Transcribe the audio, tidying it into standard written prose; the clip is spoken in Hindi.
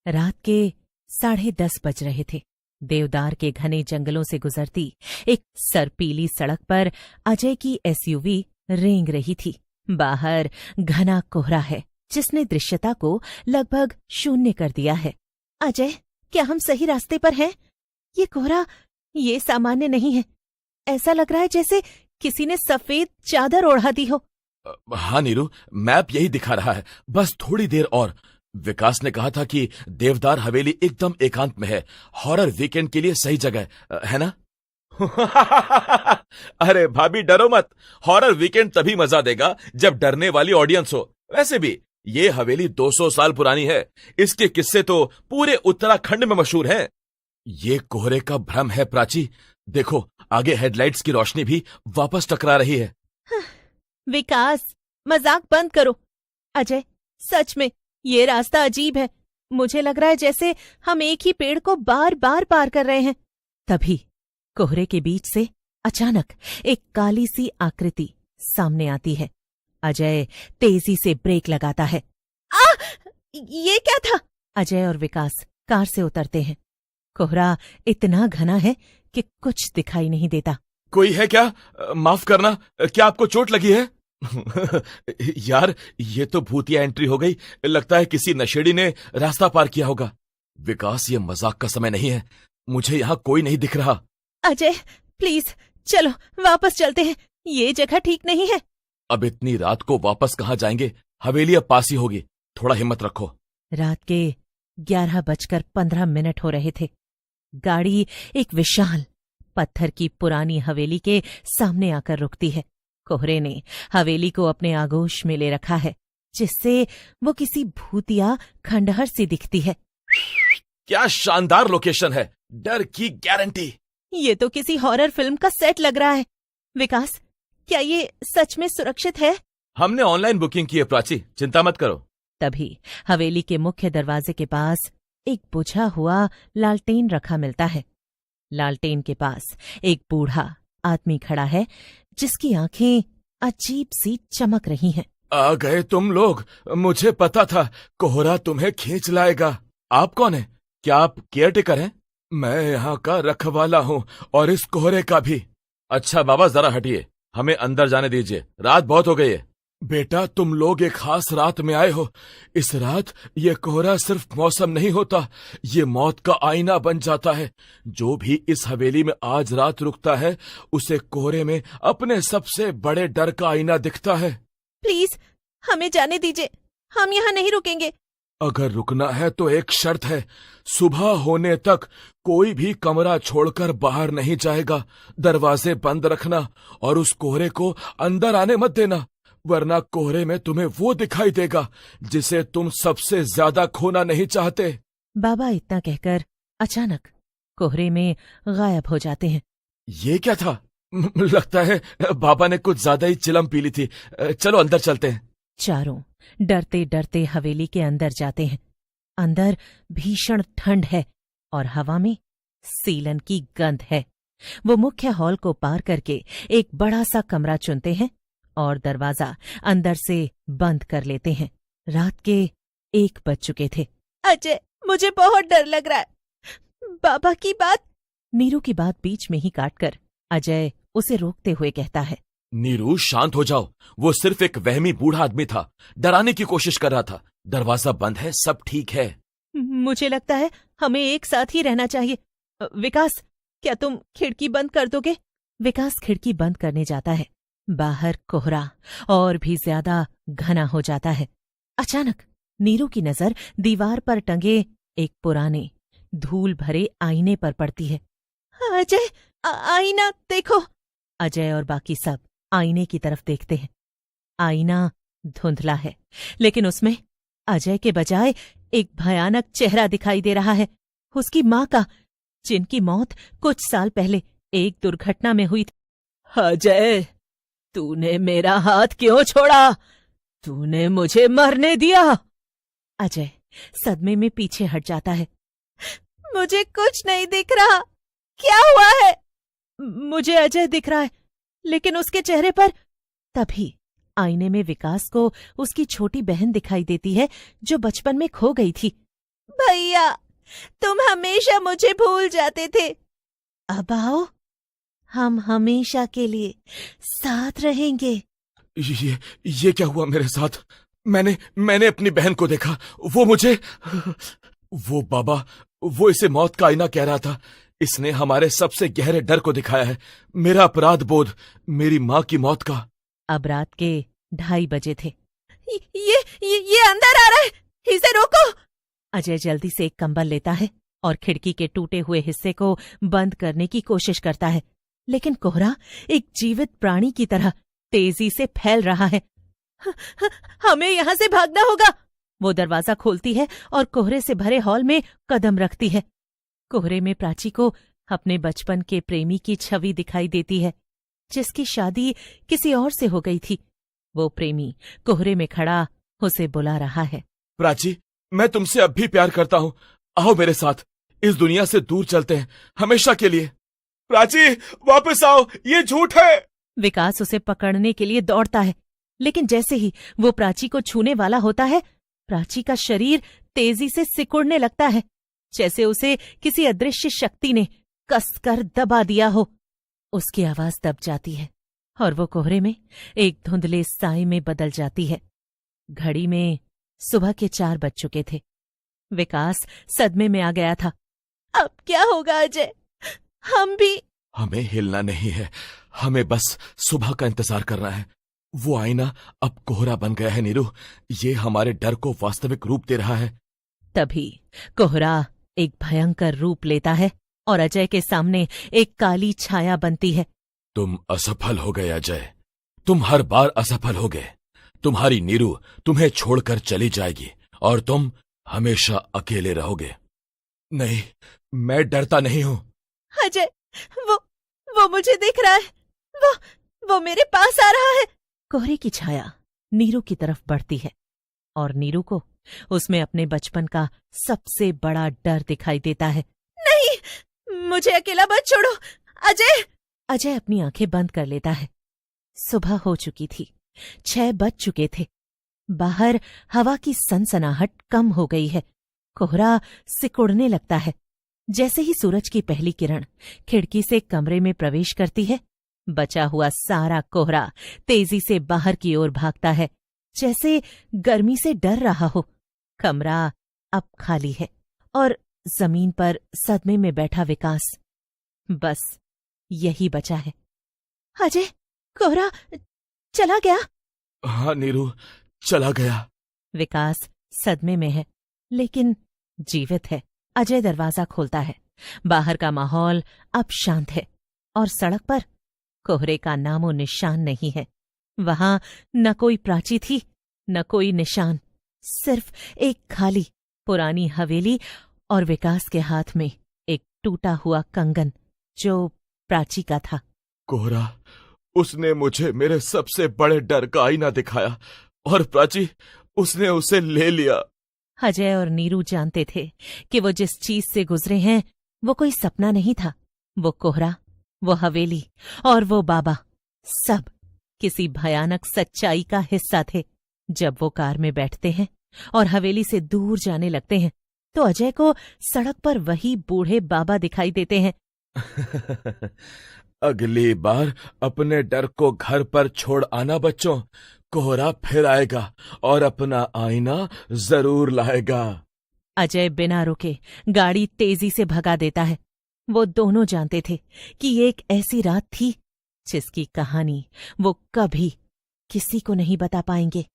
रात के 10:30 बज रहे थे। देवदार के घने जंगलों से गुजरती एक सरपीली सड़क पर अजय की एसयूवी रेंग रही थी। बाहर घना कोहरा है जिसने दृश्यता को लगभग शून्य कर दिया है। अजय, क्या हम सही रास्ते पर हैं? ये कोहरा ये सामान्य नहीं है। ऐसा लग रहा है जैसे किसी ने सफेद चादर ओढ़ा दी हो। हाँ नीरू, मैप यही दिखा रहा है। बस थोड़ी देर और। विकास ने कहा था कि देवदार हवेली एकदम एकांत में है। हॉरर वीकेंड के लिए सही जगह है ना? अरे भाभी डरो मत। हॉरर वीकेंड तभी मजा देगा जब डरने वाली ऑडियंस हो। वैसे भी ये हवेली 200 साल पुरानी है। इसके किस्से तो पूरे उत्तराखंड में मशहूर हैं। ये कोहरे का भ्रम है प्राची। देखो, आगे हेडलाइट्स की रोशनी भी वापस टकरा रही है। विकास, मजाक बंद करो। अजय, सच में ये रास्ता अजीब है। मुझे लग रहा है जैसे हम एक ही पेड़ को बार बार पार कर रहे हैं। तभी कोहरे के बीच से अचानक एक काली सी आकृति सामने आती है। अजय तेजी से ब्रेक लगाता है। ये क्या था? अजय और विकास कार से उतरते हैं। कोहरा इतना घना है कि कुछ दिखाई नहीं देता। कोई है क्या? माफ करना, क्या आपको चोट लगी है? यार, ये तो भूतिया एंट्री हो गई। लगता है किसी नशेड़ी ने रास्ता पार किया होगा। विकास, ये मजाक का समय नहीं है। मुझे यहाँ कोई नहीं दिख रहा। अजय प्लीज चलो वापस चलते हैं। ये जगह ठीक नहीं है। अब इतनी रात को वापस कहाँ जाएंगे? हवेली अब पास ही होगी। थोड़ा हिम्मत रखो। रात के 11:15 हो रहे थे। गाड़ी एक विशाल पत्थर की पुरानी हवेली के सामने आकर रुकती है। कोहरे ने हवेली को अपने आगोश में ले रखा है, जिससे वो किसी भूतिया खंडहर सी दिखती है। क्या शानदार लोकेशन है, डर की गारंटी। ये तो किसी हॉरर फिल्म का सेट लग रहा है। विकास, क्या ये सच में सुरक्षित है? हमने ऑनलाइन बुकिंग की है प्राची, चिंता मत करो। तभी हवेली के मुख्य दरवाजे के पास एक बुझा हुआ लालटेन रखा मिलता है। लालटेन के पास एक बूढ़ा आदमी खड़ा है जिसकी आंखें अजीब सी चमक रही हैं। आ गए तुम लोग। मुझे पता था कोहरा तुम्हें खींच लाएगा। आप कौन है? क्या आप केयरटेकर हैं? मैं यहाँ का रखवाला हूँ और इस कोहरे का भी। अच्छा बाबा, जरा हटिए, हमें अंदर जाने दीजिए, रात बहुत हो गई है। बेटा, तुम लोग एक खास रात में आए हो। इस रात ये कोहरा सिर्फ मौसम नहीं होता, ये मौत का आईना बन जाता है। जो भी इस हवेली में आज रात रुकता है उसे कोहरे में अपने सबसे बड़े डर का आईना दिखता है। प्लीज हमें जाने दीजिए, हम यहाँ नहीं रुकेंगे। अगर रुकना है तो एक शर्त है, सुबह होने तक कोई भी कमरा छोड़कर बाहर नहीं जाएगा। दरवाजे बंद रखना और उस कोहरे को अंदर आने मत देना, वरना कोहरे में तुम्हें वो दिखाई देगा जिसे तुम सबसे ज्यादा खोना नहीं चाहते। बाबा इतना कहकर अचानक कोहरे में गायब हो जाते हैं। ये क्या था? लगता है बाबा ने कुछ ज्यादा ही चिलम पी ली थी। चलो अंदर चलते हैं। चारों डरते डरते हवेली के अंदर जाते हैं। अंदर भीषण ठंड है और हवा में सीलन की गंध है। वो मुख्य हॉल को पार करके एक बड़ा सा कमरा चुनते हैं और दरवाजा अंदर से बंद कर लेते हैं। रात के 1 बज चुके थे। अजय, मुझे बहुत डर लग रहा है। बाबा की बात। नीरू की बात बीच में ही काटकर अजय उसे रोकते हुए कहता है। नीरू, शांत हो जाओ। वो सिर्फ एक वहमी बूढ़ा आदमी था, डराने की कोशिश कर रहा था। दरवाजा बंद है, सब ठीक है। मुझे लगता है हमें एक साथ ही रहना चाहिए। विकास, क्या तुम खिड़की बंद कर दोगे? विकास खिड़की बंद करने जाता है। बाहर कोहरा और भी ज्यादा घना हो जाता है। अचानक नीरू की नजर दीवार पर टंगे एक पुराने धूल भरे आईने पर पड़ती है। अजय, आईना देखो। अजय और बाकी सब आईने की तरफ देखते हैं। आईना धुंधला है, लेकिन उसमें अजय के बजाय एक भयानक चेहरा दिखाई दे रहा है, उसकी माँ का, जिनकी मौत कुछ साल पहले एक दुर्घटना में हुई थी। अजय, तूने मेरा हाथ क्यों छोड़ा? तूने मुझे मरने दिया। अजय सदमे में पीछे हट जाता है। मुझे कुछ नहीं दिख रहा, क्या हुआ है? मुझे अजय दिख रहा है, लेकिन उसके चेहरे पर। तभी आईने में विकास को उसकी छोटी बहन दिखाई देती है जो बचपन में खो गई थी। भैया, तुम हमेशा मुझे भूल जाते थे। अब आओ, हम हमेशा के लिए साथ रहेंगे। ये क्या हुआ मेरे साथ? मैंने अपनी बहन को देखा। वो बाबा, वो इसे मौत का आईना कह रहा था। इसने हमारे सबसे गहरे डर को दिखाया है, मेरा अपराध बोध, मेरी माँ की मौत का। अब रात के 2:30 बजे थे। ये अंदर आ रहा है, इसे रोको। अजय जल्दी से एक कंबल लेता है और खिड़की के टूटे हुए हिस्से को बंद करने की कोशिश करता है, लेकिन कोहरा एक जीवित प्राणी की तरह तेजी से फैल रहा है। हमें यहाँ से भागना होगा। वो दरवाजा खोलती है और कोहरे से भरे हॉल में कदम रखती है। कोहरे में प्राची को अपने बचपन के प्रेमी की छवि दिखाई देती है, जिसकी शादी किसी और से हो गई थी। वो प्रेमी कोहरे में खड़ा उसे बुला रहा है। प्राची, मैं तुमसे अब भी प्यार करता हूँ। आओ मेरे साथ, इस दुनिया से दूर चलते हैं, हमेशा के लिए। प्राची, वापस आओ, ये झूठ है। विकास उसे पकड़ने के लिए दौड़ता है, लेकिन जैसे ही वो प्राची को छूने वाला होता है, प्राची का शरीर तेजी से सिकुड़ने लगता है, जैसे उसे किसी अदृश्य शक्ति ने कसकर दबा दिया हो। उसकी आवाज दब जाती है और वो कोहरे में एक धुंधले साए में बदल जाती है। घड़ी में सुबह के 4 बज चुके थे। विकास सदमे में आ गया था। अब क्या होगा अजय? हमें हिलना नहीं है, हमें बस सुबह का इंतजार करना है। वो आईना अब कोहरा बन गया है नीरू, ये हमारे डर को वास्तविक रूप दे रहा है। तभी कोहरा एक भयंकर रूप लेता है और अजय के सामने एक काली छाया बनती है। तुम असफल हो गए अजय, तुम हर बार असफल हो गए। तुम्हारी नीरू तुम्हें छोड़कर चली जाएगी और तुम हमेशा अकेले रहोगे। नहीं, मैं डरता नहीं हूं। अजय, वो मुझे दिख रहा है, वो मेरे पास आ रहा है। कोहरे की छाया नीरू की तरफ बढ़ती है और नीरू को उसमें अपने बचपन का सबसे बड़ा डर दिखाई देता है। नहीं, मुझे अकेला मत छोड़ो अजय। अजय अपनी आंखें बंद कर लेता है। सुबह हो चुकी थी, 6 बज चुके थे। बाहर हवा की सनसनाहट कम हो गई है। कोहरा सिकुड़ने लगता है। जैसे ही सूरज की पहली किरण खिड़की से कमरे में प्रवेश करती है, बचा हुआ सारा कोहरा तेजी से बाहर की ओर भागता है, जैसे गर्मी से डर रहा हो। कमरा अब खाली है और जमीन पर सदमे में बैठा विकास। बस यही बचा है। अजय, कोहरा चला गया? हाँ नीरू, चला गया। विकास सदमे में है, लेकिन जीवित है। अजय दरवाजा खोलता है। बाहर का माहौल अब शांत है और सड़क पर कोहरे का नामो निशान नहीं है। वहां न कोई प्राची थी, न कोई निशान, सिर्फ एक खाली पुरानी हवेली और विकास के हाथ में एक टूटा हुआ कंगन जो प्राची का था। कोहरा, उसने मुझे मेरे सबसे बड़े डर का आईना दिखाया और प्राची, उसने उसे ले लिया। अजय और नीरू जानते थे कि वो जिस चीज से गुजरे हैं वो कोई सपना नहीं था। वो कोहरा, वो हवेली और वो बाबा सब किसी भयानक सच्चाई का हिस्सा थे। जब वो कार में बैठते हैं और हवेली से दूर जाने लगते हैं तो अजय को सड़क पर वही बूढ़े बाबा दिखाई देते हैं। अगली बार अपने डर को घर पर छोड़ आना बच्चों, कोहरा फिर आएगा और अपना आईना जरूर लाएगा। अजय बिना रुके गाड़ी तेजी से भगा देता है। वो दोनों जानते थे कि ये एक ऐसी रात थी जिसकी कहानी वो कभी किसी को नहीं बता पाएंगे।